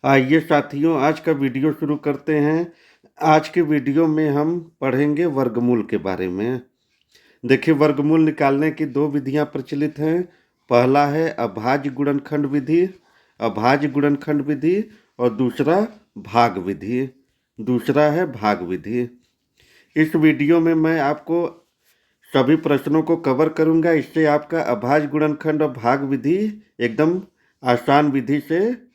आइए साथियों, आज का वीडियो शुरू करते हैं। आज के वीडियो में हम पढ़ेंगे वर्गमूल के बारे में। देखिए, वर्गमूल निकालने की दो विधियां प्रचलित हैं। पहला है अभाज्य गुणनखंड विधि, और दूसरा भाग विधि। भाग विधि। इस वीडियो में मैं आपको सभी प्रश्नों को कवर करूंगा। इससे आपका अभाज्य गुणनखंड और भाग विधि एकदम आसान विधि से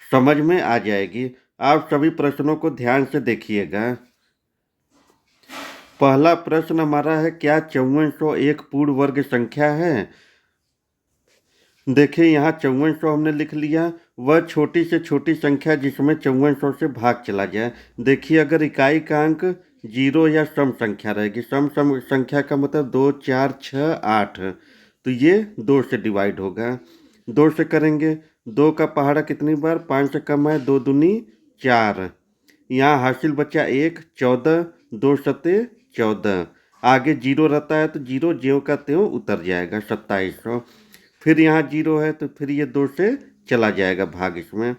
समझ में आ जाएगी। आप सभी प्रश्नों को ध्यान से देखिएगा। पहला प्रश्न हमारा है, क्या 5400 एक पूर्ण वर्ग संख्या है? देखिए, यहाँ 5400 हमने लिख लिया। वह छोटी से छोटी संख्या जिसमें 5400 से भाग चला जाए। देखिए, अगर इकाई का अंक 0 या सम संख्या रहेगी, सम संख्या का मतलब 2, 4, 6, 8, तो ये 2 से डिवाइड होगा। 2 से करेंगे। 2 का पहाड़ा कितनी बार? 5 से कम है। 2 दूनी 4। यहाँ हासिल बचा 1, 14, 2 सत्ते 14। आगे 0 रहता है तो 0 ज्यों का त्यों उतर जाएगा, 2700। फिर यहाँ 0 है तो फिर ये 2 से चला जाएगा भाग इसमें।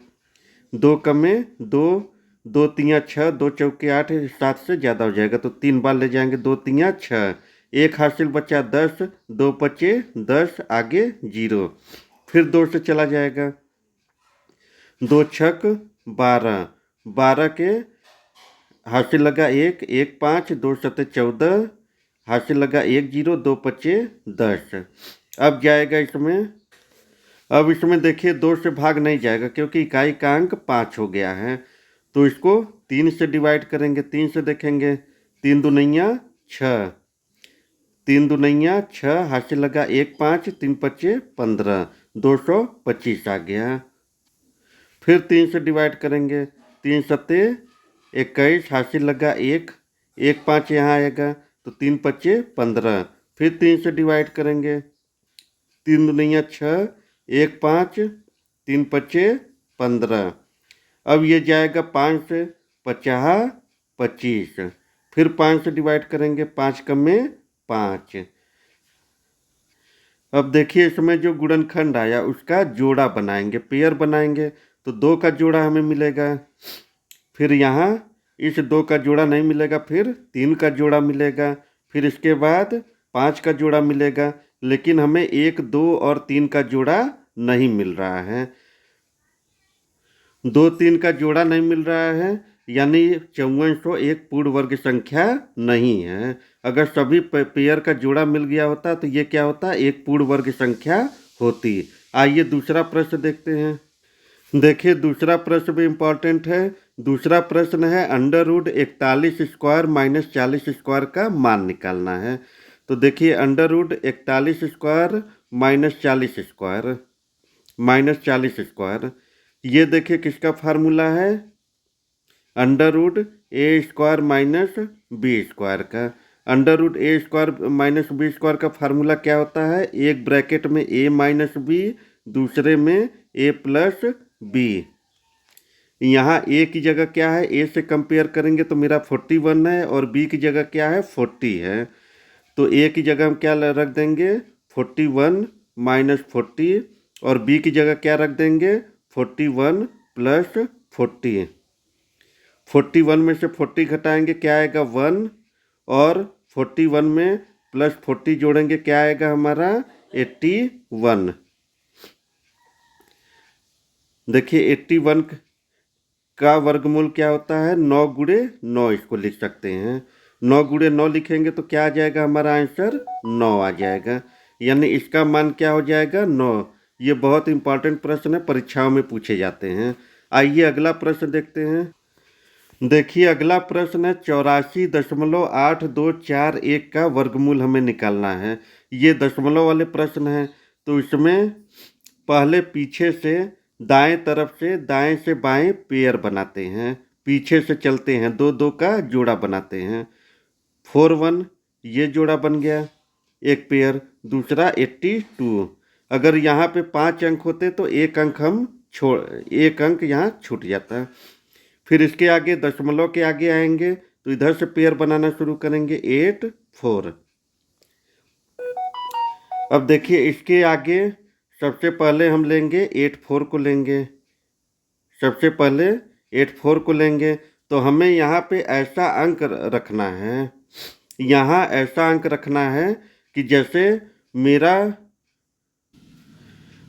2 कम में 2, 2 तियाँ 6, 2 चौके 8, 7 से ज़्यादा हो जाएगा तो 3 बार ले जाएंगे। 2 तियाँ 6, एक हासिल बचा 10, 2 पचे 10, आगे 0। फिर 2 से चला जाएगा। 2 छक 12, 12 के हासिल लगा 1, 1 5, 2 सत्ते 14, हासिल लगा 1 0, 2 पचे 10। अब जाएगा इसमें। अब इसमें देखिए 2 से भाग नहीं जाएगा क्योंकि इकाई का अंक 5 हो गया है। तो इसको 3 से डिवाइड करेंगे। 3 से देखेंगे। 3 दुनैया 6, 3 दुनैया 6, हासिल लगा 1 5, 3 पचे 15, 225 आ गया। फिर 3 से डिवाइड करेंगे। 3 सत्ते 21, हासिल लगा 1, 1 5 यहाँ आएगा तो 3 पचे 15। फिर 3 से डिवाइड करेंगे। 3 दुनैया 6, 1 5, 3 पचे 15। अब ये जाएगा 5 से 50, 25। फिर 5 से डिवाइड करेंगे। 5 कम में 5। अब देखिए, इसमें जो गुणनखंड आया उसका जोड़ा बनाएंगे, पेयर बनाएंगे। तो 2 का जोड़ा हमें मिलेगा। फिर यहाँ इस 2 का जोड़ा नहीं मिलेगा, फिर 3 का जोड़ा मिलेगा। फिर इसके बाद 5 का जोड़ा मिलेगा। लेकिन हमें 1, 2 और 3 का जोड़ा नहीं मिल रहा है। 2, 3 का जोड़ा नहीं मिल रहा है, यानी 5400 एक पूर्ण वर्ग संख्या नहीं है। अगर सभी पेयर का जोड़ा मिल गया होता तो ये क्या होता? एक पूर्ण वर्ग संख्या होती। आइए दूसरा प्रश्न देखते हैं। देखिए, दूसरा प्रश्न भी इम्पोर्टेंट है। दूसरा प्रश्न है, √41² - 40² का मान निकालना है। तो देखिए, √41² - 40², ये देखिए किसका फार्मूला है? √A² - B² का। √A² - B² का फार्मूला क्या होता है? एक ब्रैकेट में A - B, दूसरे में A + B। यहाँ A की जगह क्या है? A से कंपेयर करेंगे तो मेरा 41 है, और B की जगह क्या है? 40 है। तो A की जगह हम क्या रख देंगे? 41 - 40, और B की जगह क्या रख देंगे? 41 + 40। 41 में से 40 घटाएंगे, क्या आएगा? 1। और 41 में +40 जोड़ेंगे, क्या आएगा हमारा? 81। देखिए, 81 का वर्गमूल क्या होता है? 9 गुणे 9 इसको लिख सकते हैं। 9 गुणे 9 लिखेंगे तो क्या आ जाएगा हमारा आंसर? 9 आ जाएगा। यानी इसका मान क्या हो जाएगा? 9। ये बहुत इंपॉर्टेंट प्रश्न है, परीक्षाओं में पूछे जाते हैं। आइए अगला प्रश्न देखते हैं। देखिए, अगला प्रश्न है, 84.8241 का वर्गमूल हमें निकालना है। ये दशमलव वाले प्रश्न हैं। तो इसमें पहले पीछे से दाएं तरफ से दाएं से बाएं पेयर बनाते हैं। पीछे से चलते हैं, 2 2 का जोड़ा बनाते हैं। 4 1, ये जोड़ा बन गया एक पेयर। दूसरा 82। अगर यहाँ पे 5 अंक होते तो एक अंक यहाँ छूट जाता। फिर इसके आगे दशमलव के आगे आएंगे तो इधर से पेयर बनाना शुरू करेंगे, 8 4। अब देखिए, इसके आगे सबसे पहले हम लेंगे 8 4 को लेंगे। सबसे पहले 84 को लेंगे, तो हमें यहाँ पे ऐसा अंक रखना है, यहाँ ऐसा अंक रखना है कि जैसे मेरा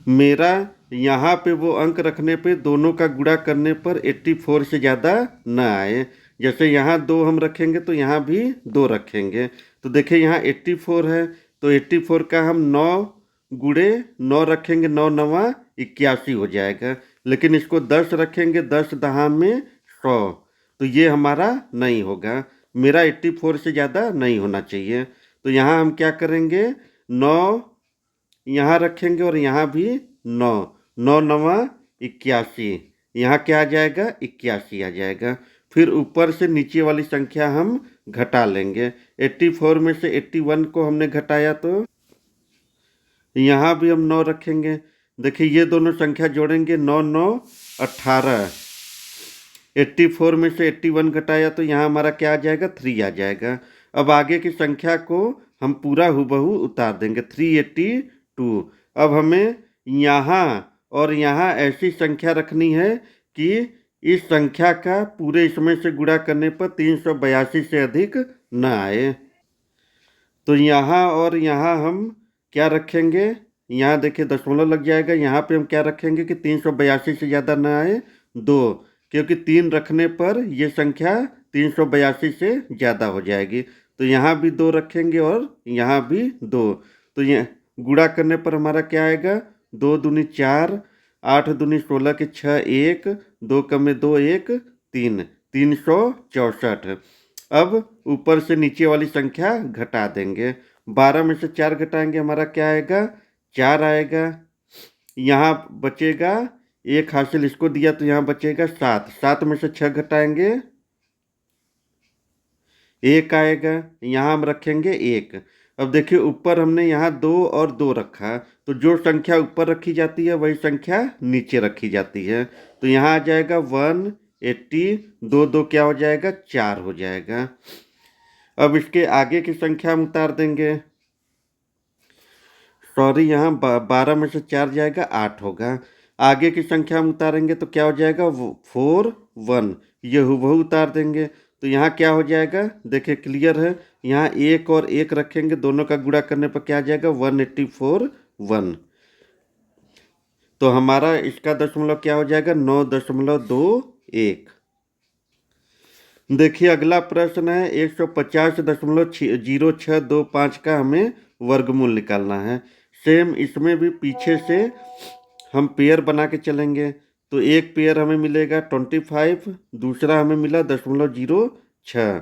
मेरा यहाँ पे वो अंक रखने पे दोनों का गुणा करने पर 84 से ज़्यादा न आए। जैसे यहाँ 2 हम रखेंगे तो यहाँ भी 2 रखेंगे। तो देखिए यहाँ 84 है, तो 84 का हम 9 गुणे 9 रखेंगे, 9 नवा 81 हो जाएगा। लेकिन इसको 10 रखेंगे, 10 दहा में 100, तो ये हमारा नहीं होगा। मेरा 84 से ज़्यादा नहीं होना चाहिए। तो यहाँ हम क्या करेंगे, 9 यहाँ रखेंगे और यहाँ भी 9, 9 नवा 81, यहाँ क्या आ जाएगा, 81 आ जाएगा। फिर ऊपर से नीचे वाली संख्या हम घटा लेंगे। 84 में से 81 को हमने घटाया तो यहाँ भी हम 9 रखेंगे। देखिए ये दोनों संख्या जोड़ेंगे, 9 9 18। 84 में से 81 घटाया तो यहाँ हमारा क्या आ जाएगा, 3 आ जाएगा। अब आगे की संख्या को हम पूरा हुबहू उतार देंगे, 382। अब हमें यहाँ और यहाँ ऐसी संख्या रखनी है कि इस संख्या का पूरे इसमें से गुणा करने पर 382 से अधिक न आए। तो यहाँ और यहाँ हम क्या रखेंगे, यहाँ देखिए दशमलव लग जाएगा। यहाँ पे हम क्या रखेंगे कि 382 से ज़्यादा ना आए, 2, क्योंकि 3 रखने पर ये संख्या 382 से ज़्यादा हो जाएगी। तो यहाँ भी 2 रखेंगे और यहाँ भी 2। तो ये गुणा करने पर हमारा क्या आएगा, 2 दूनी 4, 8 दूनी 16 के 6, 1, 2 कम में 2, 1, 3, 364। अब ऊपर से नीचे वाली संख्या घटा देंगे। 12 में से 4 घटाएंगे, हमारा क्या आएगा, 4 आएगा। यहाँ बचेगा 1 हासिल, इसको दिया तो यहाँ बचेगा 7। 7 में से 6 घटाएंगे, 1 आएगा। यहाँ हम रखेंगे 1। अब देखिए ऊपर हमने यहाँ 2 और 2 रखा, तो जो संख्या ऊपर रखी जाती है वही संख्या नीचे रखी जाती है। तो यहाँ आ जाएगा 180, 2 2 क्या हो जाएगा, 4 हो जाएगा। अब इसके आगे की संख्या हम उतार देंगे, सॉरी यहाँ 12 में से 4 जाएगा, 8 होगा। आगे की संख्या हम उतारेंगे तो क्या हो जाएगा, 4 1, ये हुबहू उतार देंगे। तो यहाँ क्या हो जाएगा, देखिए क्लियर है। यहाँ 1 और 1 रखेंगे, दोनों का गुणा करने पर क्या आ जाएगा, 184 1। तो हमारा इसका दशमलव क्या हो जाएगा, 9.21। देखिए अगला प्रश्न है, 150.0625 का हमें वर्गमूल निकालना है। सेम इसमें भी पीछे से हम पेयर बना के चलेंगे। तो एक पेयर हमें मिलेगा 25, दूसरा हमें मिला 0.06,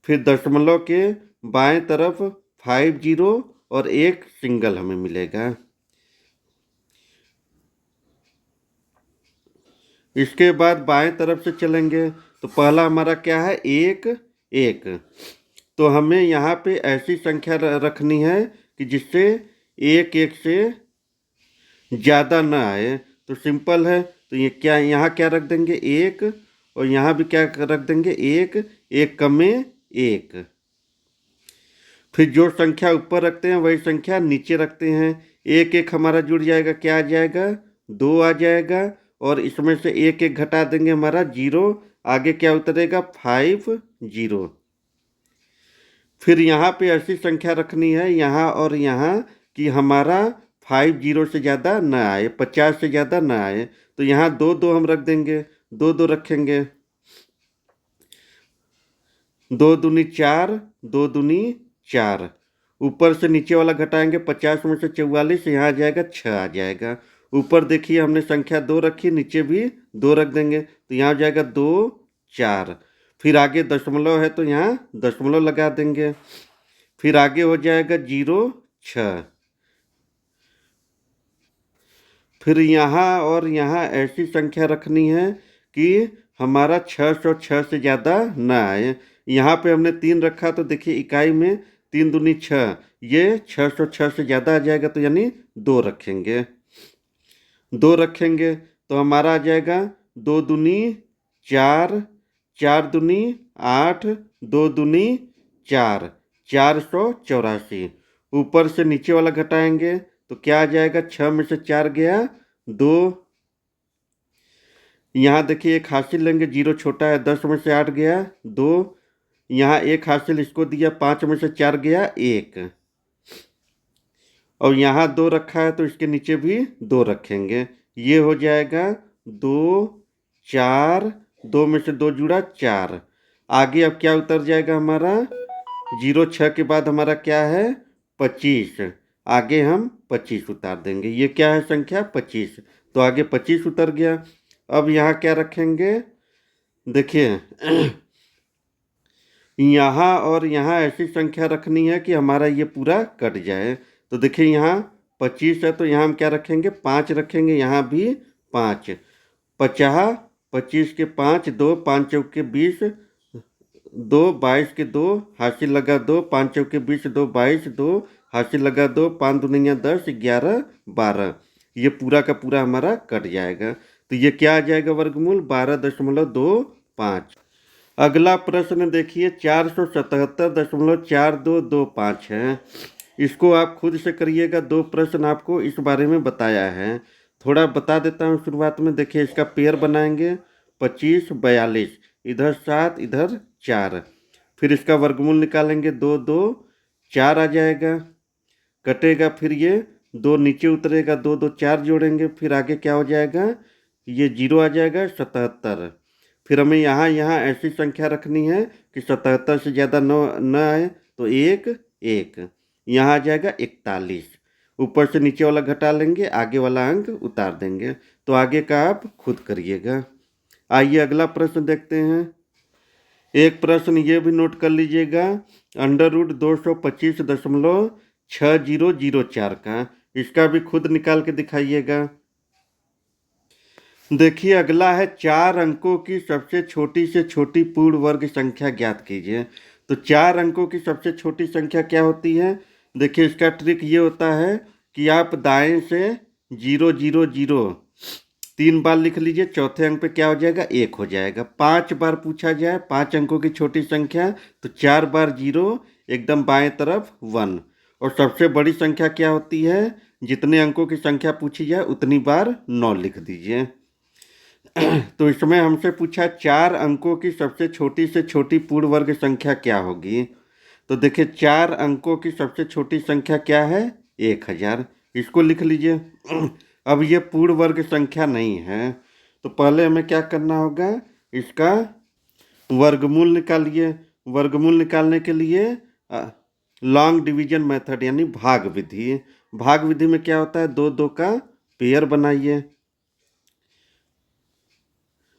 फिर दशमलव के बाएं तरफ 50 और एक सिंगल हमें मिलेगा। इसके बाद बाएं तरफ से चलेंगे, तो पहला हमारा क्या है, 1 1। तो हमें यहाँ पे ऐसी संख्या रखनी है कि जिससे 1 1 से ज़्यादा ना आए। तो सिंपल है, तो ये क्या, यहाँ क्या रख देंगे, 1, और यहाँ भी क्या रख देंगे, 1 1 कम में 1। फिर जो संख्या ऊपर रखते हैं वही संख्या नीचे रखते हैं। 1 1 हमारा जुड़ जाएगा, क्या आ जाएगा, 2 आ जाएगा। और इसमें से 1 1 घटा देंगे, हमारा 0, आगे क्या उतरेगा, 50। फिर यहाँ पे ऐसी संख्या रखनी है यहाँ और यहाँ कि हमारा 50 से ज़्यादा ना आए, 50 से ज़्यादा ना आए। तो यहाँ 2 2 हम रख देंगे, 2 2 रखेंगे, 2 दूनी 4, 2 दूनी 4। ऊपर से नीचे वाला घटाएंगे, 50 में से 44, यहाँ आ जाएगा 6 आ जाएगा। ऊपर देखिए हमने संख्या 2 रखी, नीचे भी 2 रख देंगे, तो यहाँ आ जाएगा 2 4। फिर आगे दशमलव है तो यहाँ दशमलव लगा देंगे। फिर आगे हो जाएगा 0 6। फिर यहाँ और यहाँ ऐसी संख्या रखनी है कि हमारा 606 से ज़्यादा ना आए। यहाँ पे हमने 3 रखा, तो देखिए इकाई में 3 दूनी 6, ये 606 से ज़्यादा आ जाएगा, तो यानी 2 रखेंगे। 2 रखेंगे तो हमारा आ जाएगा 2 दूनी 4, 4 दूनी 8, 2 दूनी 4, 484। ऊपर से नीचे वाला घटाएंगे तो क्या आ जाएगा, 6 में से 4 गया 2, यहाँ देखिए एक हासिल लेंगे, जीरो छोटा है, 10 में से 8 गया 2, यहाँ एक हासिल इसको दिया, 5 में से 4 गया 1, और यहाँ 2 रखा है तो इसके नीचे भी 2 रखेंगे, ये हो जाएगा 2 4, 2 में से 2 जुड़ा 4। आगे अब क्या उतर जाएगा हमारा, 06 के बाद हमारा क्या है 25, आगे हम 25 उतार देंगे, ये क्या है संख्या 25, तो आगे 25 उतर गया। अब यहाँ क्या रखेंगे, देखिए यहाँ और यहाँ ऐसी संख्या रखनी है कि हमारा ये पूरा कट जाए। तो देखिए यहाँ 25 है तो यहाँ हम क्या रखेंगे 5 रखेंगे, यहाँ भी 5, 50, 25 के 5, 2, 5 चौके 20, 2, 22 के 2, हासिल लगा 2, 5 चौके 20, 2, 22, 2 हासिल लगा 2, 5 दूनिया 10, 11, 12, ये पूरा का पूरा हमारा कट जाएगा। तो ये क्या आ जाएगा वर्गमूल 12.25। अगला प्रश्न देखिए 477.4225 है। इसको आप खुद से करिएगा, दो प्रश्न आपको इस बारे में बताया है, थोड़ा बता देता हूँ शुरुआत में। देखिए इसका पेयर बनाएंगे 25, 42, इधर 7, इधर 4, फिर इसका वर्गमूल निकालेंगे 2, 2, 4 आ जाएगा, कटेगा, फिर ये 2 नीचे उतरेगा, 2, 2, 4 जोड़ेंगे, फिर आगे क्या हो जाएगा, ये 0 आ जाएगा 77। फिर हमें यहाँ यहाँ ऐसी संख्या रखनी है कि 77 से ज़्यादा न आए, तो 1, 1, यहाँ आ जाएगा 41, ऊपर से नीचे वाला घटा लेंगे, आगे वाला अंक उतार देंगे। तो आगे का आप खुद करिएगा। आइए अगला प्रश्न देखते हैं। एक प्रश्न ये भी नोट कर लीजिएगा, √225.6004 का, इसका भी खुद निकाल के दिखाइएगा। देखिए अगला है 4 अंकों की सबसे छोटी से छोटी पूर्ण वर्ग संख्या ज्ञात कीजिए। तो 4 अंकों की सबसे छोटी संख्या क्या होती है, देखिए इसका ट्रिक ये होता है कि आप दाएं से 0, 0, 0 3 बार लिख लीजिए, चौथे अंक पे क्या हो जाएगा 1 हो जाएगा। 5 बार पूछा जाए 5 अंकों की छोटी संख्या, तो 4 बार 0, एकदम बाएं तरफ 1, और सबसे बड़ी संख्या क्या होती है, जितने अंकों की संख्या पूछी जाए उतनी बार 9 लिख दीजिए। तो इसमें हमसे पूछा 4 अंकों की सबसे छोटी से छोटी पूर्ण वर्ग संख्या क्या होगी। तो देखिए 4 अंकों की सबसे छोटी संख्या क्या है 1000, इसको लिख लीजिए। अब ये पूर्ण वर्ग संख्या नहीं है, तो पहले हमें क्या करना होगा, इसका वर्गमूल निकालिए। वर्गमूल निकालने के लिए लॉन्ग डिवीजन मेथड यानी भाग विधि। भाग विधि में क्या होता है, 2, 2 का पेयर बनाइए।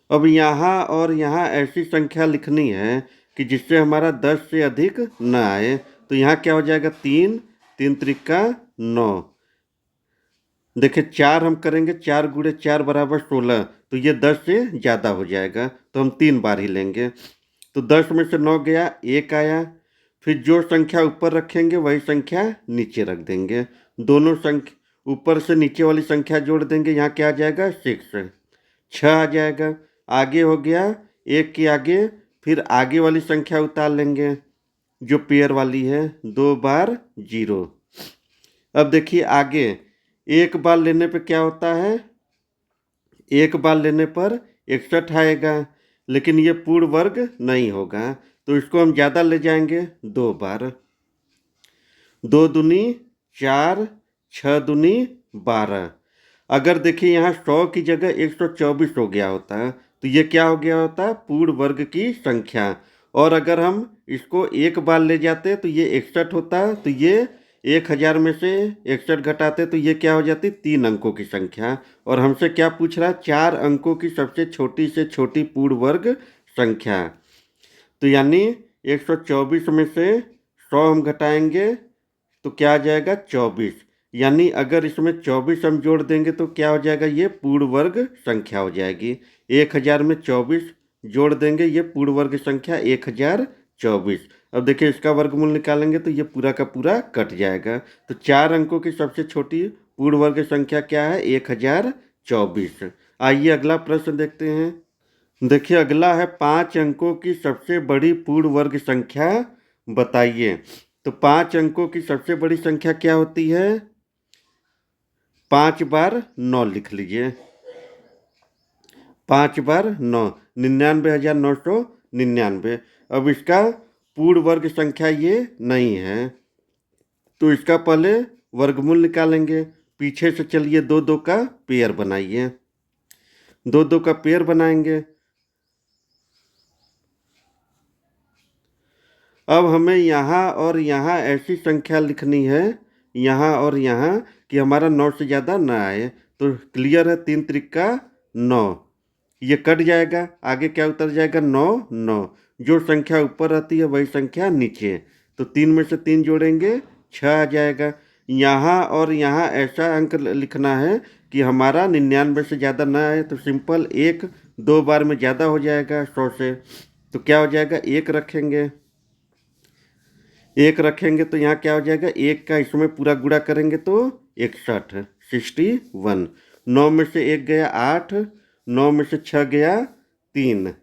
अब यहाँ और यहाँ ऐसी संख्या लिखनी है कि जिससे हमारा 10 से अधिक न आए। तो यहाँ क्या हो जाएगा 3, 3 त्रिका 9। देखिए 4 हम करेंगे, 4 गुणे 4 बराबर 16, तो ये 10 से ज़्यादा हो जाएगा, तो हम 3 बार ही लेंगे। तो 10 में से 9 गया, 1 आया, फिर जो संख्या ऊपर रखेंगे वही संख्या नीचे रख देंगे, दोनों संख्या ऊपर से नीचे वाली संख्या जोड़ देंगे, यहाँ क्या आ जाएगा 6, 6 आ जाएगा। आगे हो गया 1 के आगे, फिर आगे वाली संख्या उतार लेंगे जो पेयर वाली है, 2 बार 0। अब देखिए आगे एक बार लेने पे क्या होता है, एक बार लेने पर 61 आएगा, लेकिन ये पूर्ण वर्ग नहीं होगा, तो इसको हम ज़्यादा ले जाएंगे 2 बार, 2 दूनी 4, 6 दूनी 12। अगर देखिए यहाँ 100 की जगह 124 हो गया होता है, तो ये क्या हो गया होता है पूर्ण वर्ग की संख्या। और अगर हम इसको एक बार ले जाते तो ये 61 होता, तो ये 1000 में से 61 घटाते तो ये क्या हो जाती 3 अंकों की संख्या। और हमसे क्या पूछ रहा है 4 अंकों की सबसे छोटी से छोटी पूर्ण वर्ग संख्या। तो यानी 124 में से 100 हम घटाएंगे तो क्या आ जाएगा 24, यानी अगर इसमें 24 हम जोड़ देंगे तो क्या हो जाएगा ये पूर्ण वर्ग संख्या हो जाएगी। 1000 में 24 जोड़ देंगे, ये पूर्ण वर्ग संख्या 1024। अब देखिए इसका वर्गमूल निकालेंगे तो ये पूरा का पूरा कट जाएगा। तो 4 अंकों की सबसे छोटी पूर्ण वर्ग संख्या क्या है 1024। आइए अगला प्रश्न देखते हैं। देखिए अगला है 5 अंकों की सबसे बड़ी पूर्ण वर्ग संख्या बताइए। तो 5 अंकों की सबसे बड़ी संख्या क्या होती है, 5 बार 9 लिख लीजिए, 5 बार 9, 99,999। अब इसका पूर्ण वर्ग संख्या ये नहीं है, तो इसका पहले वर्गमूल निकालेंगे। पीछे से चलिए दो दो का पेयर बनाइए, दो दो का पेयर बनाएंगे। अब हमें यहाँ और यहाँ ऐसी संख्या लिखनी है, यहाँ और यहाँ, कि हमारा 9 से ज़्यादा ना आए। तो क्लियर है, 3 त्रिका 9, ये कट जाएगा, आगे क्या उतर जाएगा, 9 9। जो संख्या ऊपर रहती है वही संख्या नीचे, तो 3 में से 3 जोड़ेंगे 6 आ जाएगा। यहाँ और यहाँ ऐसा अंक लिखना है कि हमारा 99 से ज़्यादा ना आए, तो सिंपल 1 2 बार में ज़्यादा हो जाएगा 100 से, तो क्या हो जाएगा, 1 रखेंगे। 1 रखेंगे तो यहाँ क्या हो जाएगा, 1 का इसमें पूरा गुणा करेंगे तो 61 61। 9 में से 1 गया 8, 9 में से 6 गया 3।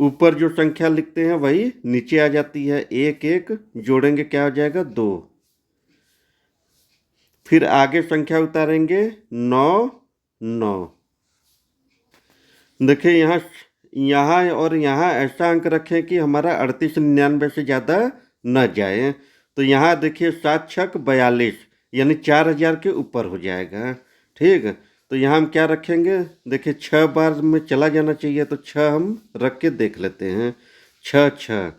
ऊपर जो संख्या लिखते हैं वही नीचे आ जाती है, 1 1 जोड़ेंगे क्या हो जाएगा, 2। फिर आगे संख्या उतारेंगे 9 9। देखिए यहाँ और यहाँ ऐसा अंक रखें कि हमारा 3899 से ज़्यादा न जाए। तो यहाँ देखिए 7 छक 42, यानी 4000 के ऊपर हो जाएगा। ठीक, तो यहाँ हम क्या रखेंगे, देखिए 6 बार में चला जाना चाहिए, तो 6 हम रख के देख लेते हैं। 6 6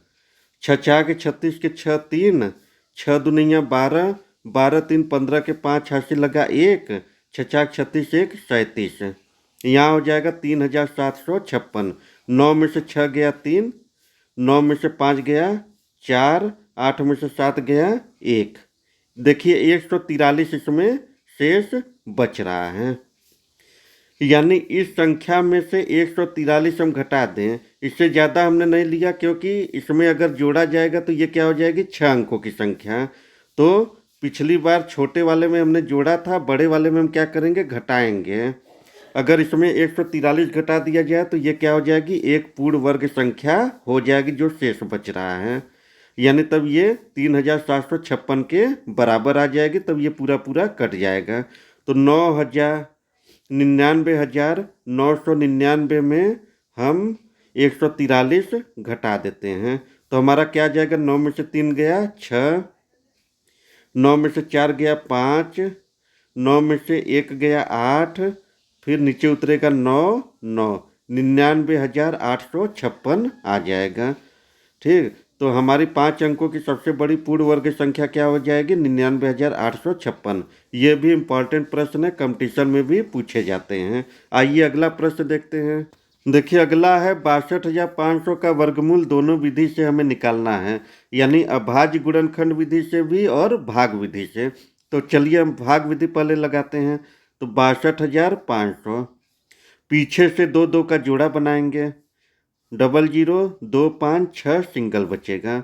6 चार के 36 के 6 3, 6 दुनिया 12, 12 3 15 के 5 हासिल लगा 1, 6 चार 36 1 37। यहाँ हो जाएगा 3756। 9 में से 6 गया 3, 9 में से 5 गया 4, 8 में से 7 गया 1। देखिए 143 इसमें शेष बच रहा है, यानी इस संख्या में से 143 हम घटा दें। इससे ज़्यादा हमने नहीं लिया, क्योंकि इसमें अगर जोड़ा जाएगा तो ये क्या हो जाएगी, 6 अंकों की संख्या। तो पिछली बार छोटे वाले में हमने जोड़ा था, बड़े वाले में हम क्या करेंगे, घटाएंगे। अगर इसमें 143 घटा दिया जाए तो ये क्या हो जाएगी, एक पूर्ण वर्ग संख्या हो जाएगी जो शेष बच रहा है, यानी तब ये 3756 के बराबर आ जाएगी, तब ये पूरा पूरा कट जाएगा। तो 99,999 में हम 143 घटा देते हैं, तो हमारा क्या आ जाएगा, 9 में से 3 गया 6, 9 में से 4 गया 5, 9 में से 1 गया 8, फिर नीचे उतरेगा 9 9, 99,856 आ जाएगा। ठीक, तो हमारी 5 अंकों की सबसे बड़ी पूर्ण वर्ग संख्या क्या हो जाएगी, 99,856। ये भी इम्पॉर्टेंट प्रश्न है, कंपटीशन में भी पूछे जाते हैं। आइए अगला प्रश्न देखते हैं। देखिए अगला है 62,500 का वर्गमूल दोनों विधि से हमें निकालना है, यानी अभाज्य गुणनखंड विधि से भी और भाग विधि से। तो चलिए हम भाग विधि पहले लगाते हैं। तो 62,500, पीछे से दो दो का जोड़ा बनाएंगे, 00 2 5 6 सिंगल बचेगा।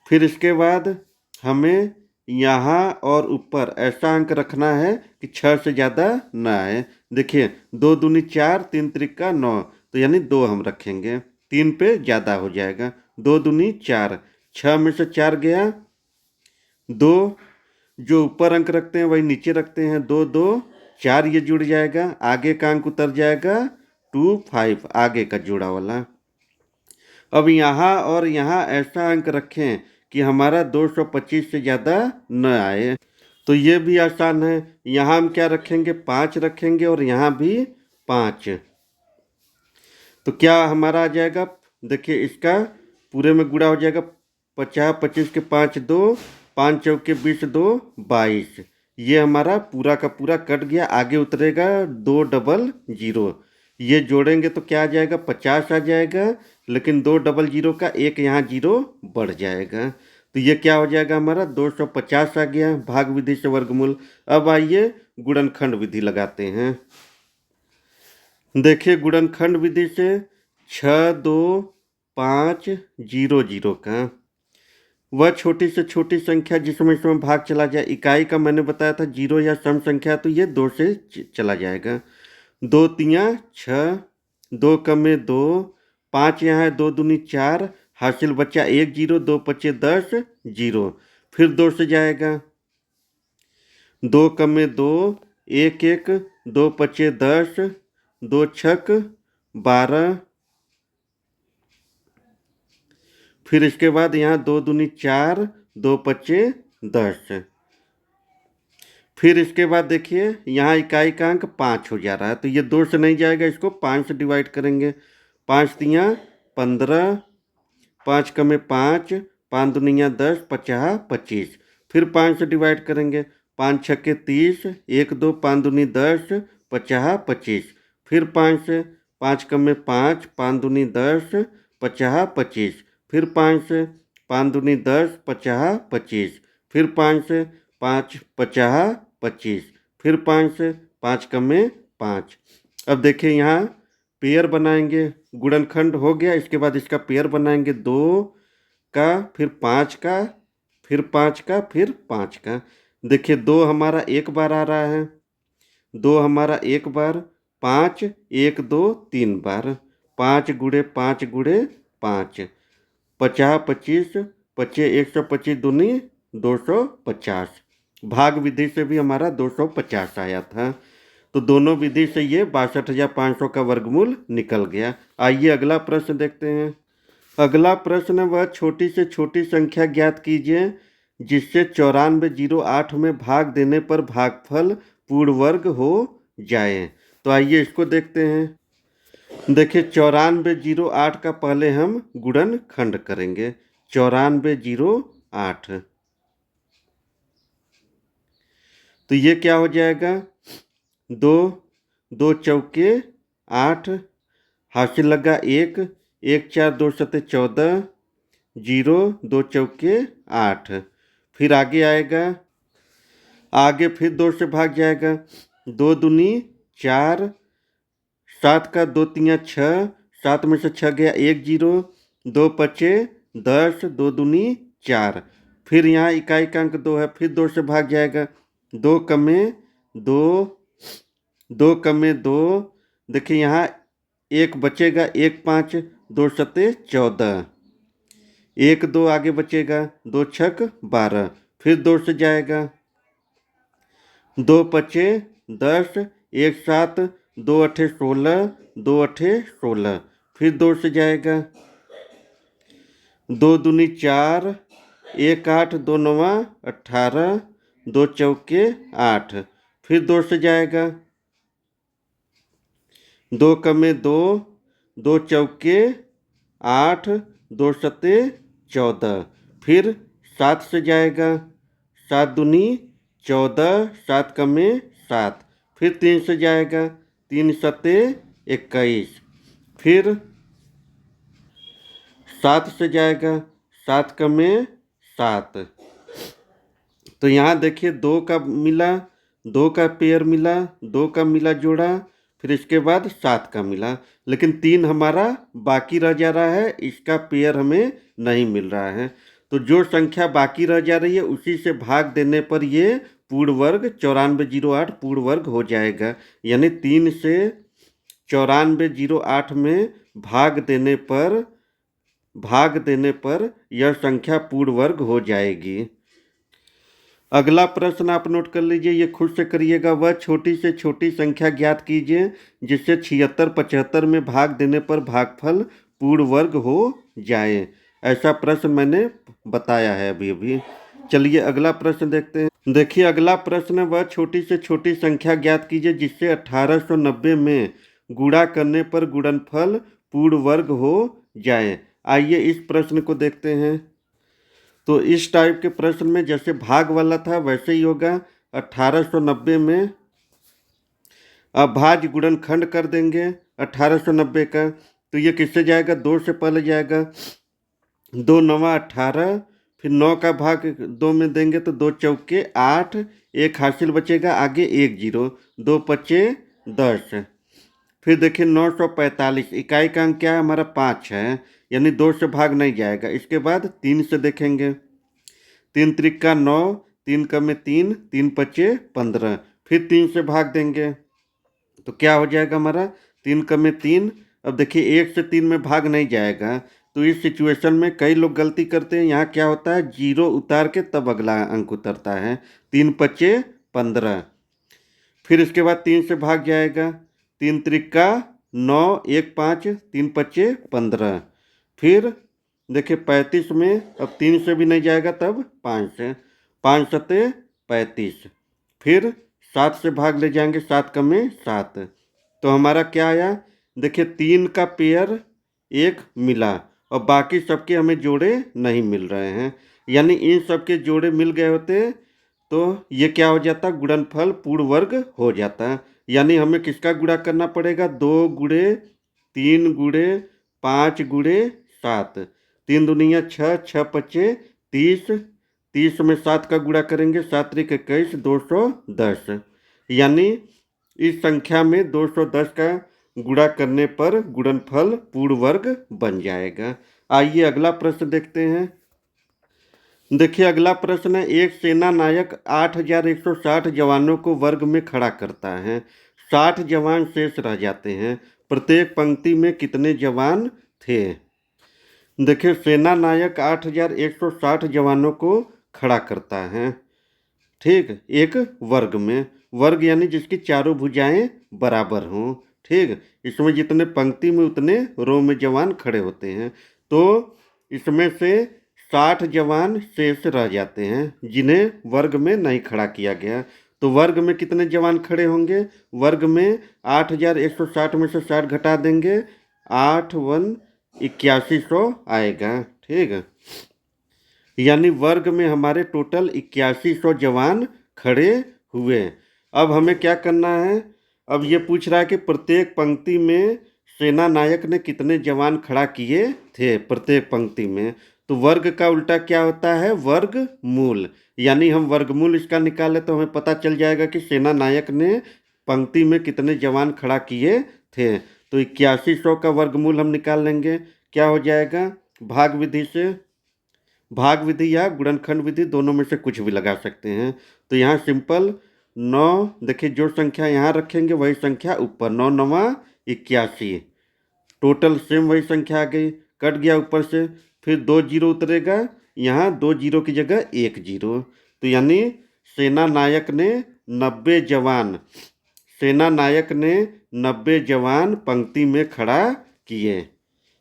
फिर इसके बाद हमें यहाँ और ऊपर ऐसा अंक रखना है कि 6 से ज़्यादा ना आए। देखिए 2 दूनी 4, 3 त्रिका 9, तो यानी 2 हम रखेंगे, 3 पे ज़्यादा हो जाएगा। 2 दूनी 4, 6 में से 4 गया 2, जो ऊपर अंक रखते हैं वही नीचे रखते हैं, 2 2 4, ये जुड़ जाएगा, आगे का अंक उतर जाएगा 2 5, आगे का जुड़ा वाला। अब यहाँ और यहाँ ऐसा अंक रखें कि हमारा 225 से ज़्यादा न आए, तो ये भी आसान है। यहाँ हम क्या रखेंगे, 5 रखेंगे, और यहाँ भी 5। तो क्या हमारा आ जाएगा, देखिए इसका पूरे में गुणा हो जाएगा, 50 25 के 5 2, 5 चौके 20 2 22। ये हमारा पूरा का पूरा कट गया, आगे उतरेगा 2 डबल 0। ये जोड़ेंगे तो क्या आ जाएगा, 50 आ जाएगा, लेकिन 2 डबल 0 का एक यहाँ 0 बढ़ जाएगा, तो ये क्या हो जाएगा, हमारा 250 आ गया भाग विधि से वर्गमूल। अब आइए गुणनखंड विधि लगाते हैं। देखिए गुणनखंड विधि से 6 2 5 0 0 का वह छोटी से छोटी संख्या जिसमें इसमें भाग चला जाए। इकाई का मैंने बताया था 0 या सम संख्या, तो ये 2 से चला जाएगा। 2 तियाँ 6, 2 कमे 2, 5 यहाँ है, 2 दूनी 4, हासिल बच्चा 1 0, 2 पचे 10 0, फिर 2 से जाएगा, 2 कमे 2, एक एक, दो पचे 10, दो छक 12, फिर इसके बाद यहाँ दो दूनी 4, दो पचे 10। फिर इसके बाद देखिए यहाँ इकाई का अंक 5 हो जा रहा है, तो ये 2 से नहीं जाएगा, इसको 5 से डिवाइड करेंगे। 5 तियाँ 15, 5 कमे 5, 5 दुनिया 10, 50 25। फिर 5 से डिवाइड करेंगे। 5 छक्के 30, 1 2, 5 दूनी 10, 50 25। फिर 5 से, 5 कमे 5, 5 दूनी 10, 50 25। फिर 5 से, 5 दूनी 10, 50 25। फिर 5 से, 5 50 25। फिर 5 से, 5 कमे 5। अब देखिए यहाँ पेयर बनाएंगे, गुणनखंड हो गया, इसके बाद इसका पेयर बनाएंगे 2 का, फिर 5 का, फिर 5 का, फिर 5 का। देखिए 2 हमारा एक बार आ रहा है, 2 हमारा एक बार, 5 1 2 3 बार, 5 गुड़े 5 गुड़े 5, 50 25, 25 125 दूनी 250। भाग विधि से भी हमारा 250 आया था, तो दोनों विधि से ये 62,500 का वर्गमूल निकल गया। आइए अगला प्रश्न देखते हैं। अगला प्रश्न, वह छोटी से छोटी संख्या ज्ञात कीजिए जिससे 9408 में भाग देने पर भागफल पूर्ण वर्ग हो जाए। तो आइए इसको देखते हैं। देखिए 9408 का पहले हम गुणन खंड करेंगे। 9408, तो ये क्या हो जाएगा, 2 2 चौके 8, हासिल लगा 1, 1 4 2 सते 14, 0 2 चौके 8। फिर आगे आएगा, आगे फिर 2 से भाग जाएगा। 2 दूनी 4, 7 का 2 तियाँ 6, 7 में से 6 गया 1 0, 2 पचे 10, 2 दूनी 4। फिर यहाँ इकाई का अंक 2 है, फिर 2 से भाग जाएगा। 2 कमे 2, 2 कमे 2, देखिए यहाँ 1 बचेगा, 1 5 2 सते 14, 1 2 आगे बचेगा, 2 छक 12। फिर 2 से जाएगा, 2 पचे 10, 1 7, 2 अठे 16, 2 अठे 16। फिर 2 से जाएगा, 2 दूनी 4, 1 8, 2 9 18, 2 चौके 8। फिर 2 से जाएगा, 2 कमे 2, 2 चौके 8, 2 सते 14। फिर 7 से जाएगा, 7 दूनी 14, 7 कमे 7। फिर 3 से जाएगा, 3 सते 21। फिर 7 से जाएगा, 7 कमे 7। तो यहाँ देखिए 2 का मिला, 2 का पेयर मिला, 2 का मिला जोड़ा, फिर इसके बाद 7 का मिला, लेकिन 3 हमारा बाकी रह जा रहा है, इसका पेयर हमें नहीं मिल रहा है। तो जो संख्या बाकी रह जा रही है उसी से भाग देने पर ये पूर्ण वर्ग 9408 पूर्ण वर्ग हो जाएगा। यानी 3 से 9408 में भाग देने पर यह संख्या पूर्ण वर्ग हो जाएगी। अगला प्रश्न आप नोट कर लीजिए, ये खुद से करिएगा। वह छोटी से छोटी संख्या ज्ञात कीजिए जिससे 76 75 में भाग देने पर भागफल पूर्ण वर्ग हो जाए। ऐसा प्रश्न मैंने बताया है अभी। चलिए अगला प्रश्न देखते हैं। देखिए अगला प्रश्न, वह छोटी से छोटी संख्या ज्ञात कीजिए जिससे 1890 में गुणा करने पर गुणनफल पूर्ण वर्ग हो जाए। आइए इस प्रश्न को देखते हैं। तो इस टाइप के प्रश्न में जैसे भाग वाला था वैसे ही होगा। 1890 में अभाज्य गुणनखंड कर देंगे 1890 का, तो ये किससे जाएगा, 2 से पहले जाएगा। 2 9 18, फिर 9 का भाग 2 में देंगे तो 2 चौके 8, 1 हासिल बचेगा, आगे 1 0, 2 पचे 10। फिर देखिए 945, इकाई का अंक क्या है हमारा 5 है, यानी 2 से भाग नहीं जाएगा। इसके बाद 3 से देखेंगे, 3 त्रिका 9, 3 कमे 3, 3 पचे 15। फिर 3 से भाग देंगे तो क्या हो जाएगा हमारा 3 कमे 3। अब देखिए 1 से 3 में भाग नहीं जाएगा, तो इस सिचुएशन में कई लोग गलती करते हैं। यहाँ क्या होता है, 0 उतार के तब अगला अंक उतरता है। 3 पचे 15। फिर इसके बाद 3 से भाग जाएगा, 3 त्रिका 9, 1 5, 3 पच्चे 15। फिर देखिए 35 में अब 3 से भी नहीं जाएगा, तब 5 से, 5 सत्ते 35। फिर 7 से भाग ले जाएंगे, 7 कम 7, तो हमारा क्या आया, देखिए 3 का पेयर एक मिला और बाकी सबके हमें जोड़े नहीं मिल रहे हैं, यानी इन सबके जोड़े मिल गए होते तो ये क्या हो जाता, गुणनफल पूर्ण वर्ग हो जाता। यानी हमें किसका गुणा करना पड़ेगा, 2 गुणे 3 गुणे 5 गुणे 7, 3 दुनिया 6, 6 पच्चे 30, 30 में 7 का गुणा करेंगे, 7 त्रिक 21, 210। यानी इस संख्या में 210 का गुणा करने पर गुणनफल पूर्ण वर्ग बन जाएगा। आइए अगला प्रश्न देखते हैं। देखिए अगला प्रश्न है, एक सेना नायक 8160 जवानों को वर्ग में खड़ा करता है, 60 जवान शेष रह जाते हैं, प्रत्येक पंक्ति में कितने जवान थे। देखिए सेना नायक 8160 जवानों को खड़ा करता है, ठीक, एक वर्ग में, वर्ग यानी जिसकी चारों भुजाएं बराबर हों, ठीक, इसमें जितने पंक्ति में उतने रो में जवान खड़े होते हैं, तो इसमें से 60 जवान शेष रह जाते हैं जिन्हें वर्ग में नहीं खड़ा किया गया। तो वर्ग में कितने जवान खड़े होंगे, वर्ग में 8160 में से 60 घटा देंगे, 8 1 8100 आएगा, ठीक है, यानी वर्ग में हमारे टोटल 8100 जवान खड़े हुए। अब हमें क्या करना है, अब ये पूछ रहा है कि प्रत्येक पंक्ति में सेना नायक ने कितने जवान खड़ा किए थे प्रत्येक पंक्ति में। तो वर्ग का उल्टा क्या होता है, वर्गमूल, यानी हम वर्गमूल इसका निकाले तो हमें पता चल जाएगा कि सेना नायक ने पंक्ति में कितने जवान खड़ा किए थे। तो 8100 का वर्गमूल हम निकाल लेंगे, क्या हो जाएगा, भाग विधि से, भाग विधि या गुणनखंड विधि दोनों में से कुछ भी लगा सकते हैं। तो यहाँ सिंपल 9, देखिए जो संख्या यहाँ रखेंगे वही संख्या ऊपर, 9 9 81, टोटल सेम वही संख्या आ गई, कट गया ऊपर से, फिर 2 जीरो उतरेगा, यहाँ 2 जीरो की जगह 1 जीरो, तो यानी सेना नायक ने 90 जवान, सेना नायक ने 90 जवान पंक्ति में खड़ा किए।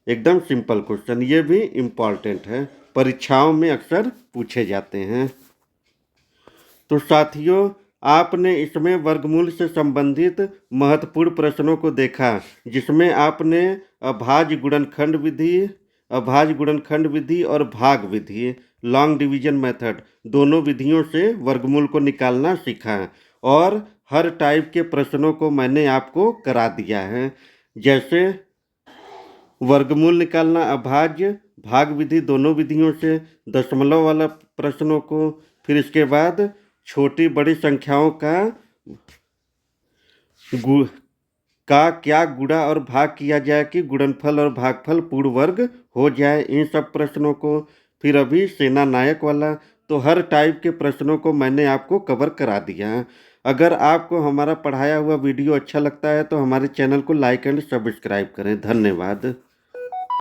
एकदम सिंपल क्वेश्चन, ये भी इम्पॉर्टेंट है, परीक्षाओं में अक्सर पूछे जाते हैं। तो साथियों आपने इसमें वर्गमूल से संबंधित महत्वपूर्ण प्रश्नों को देखा, जिसमें आपने अभाज्य गुणनखंड विधि, अभाज्य गुणनखंड विधि और भाग विधि, लॉन्ग डिवीजन मेथड, दोनों विधियों से वर्गमूल को निकालना सीखा और हर टाइप के प्रश्नों को मैंने आपको करा दिया है, जैसे वर्गमूल निकालना अभाज्य भाग विधि दोनों विधियों से, दशमलव वाला प्रश्नों को, फिर इसके बाद छोटी बड़ी संख्याओं का क्या गुणा और भाग किया जाए कि गुणनफल और भागफल पूर्ण वर्ग हो जाए, इन सब प्रश्नों को, फिर अभी सेना नायक वाला। तो हर टाइप के प्रश्नों को मैंने आपको कवर करा दिया। अगर आपको हमारा पढ़ाया हुआ वीडियो अच्छा लगता है तो हमारे चैनल को लाइक एंड सब्सक्राइब करें। धन्यवाद।